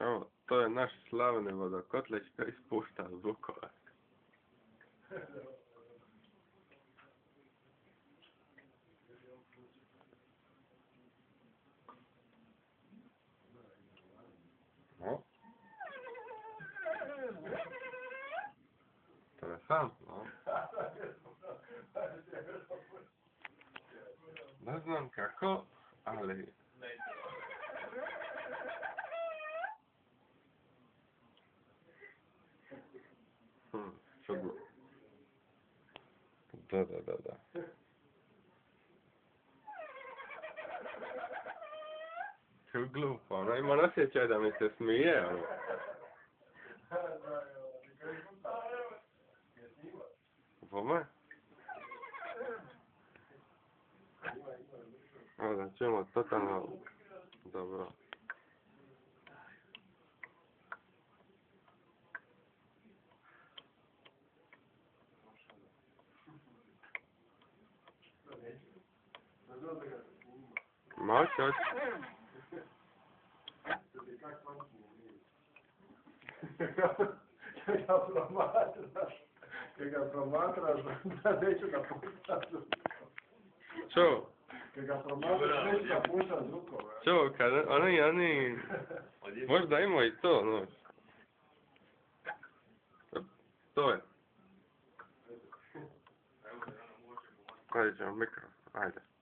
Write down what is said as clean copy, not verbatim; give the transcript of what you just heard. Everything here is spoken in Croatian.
Evo, to je naš slavni vodokotlić koji ispušta zvukove. No. Interesantno. Ne znam kako, ali... Čudno. Da. Kako glupo, ono ima osjećaj da mi se smije, ono. Pome? Evo da čujemo totalno dobro. Moć. Kad ga promatraš, da neću da pušta zvukove. Čo? Kad ga promatraš, neću da pušta zvukove. Čo, kad oni... Možda ima i to, no. To je. Ajde ćemo mikro, ajde.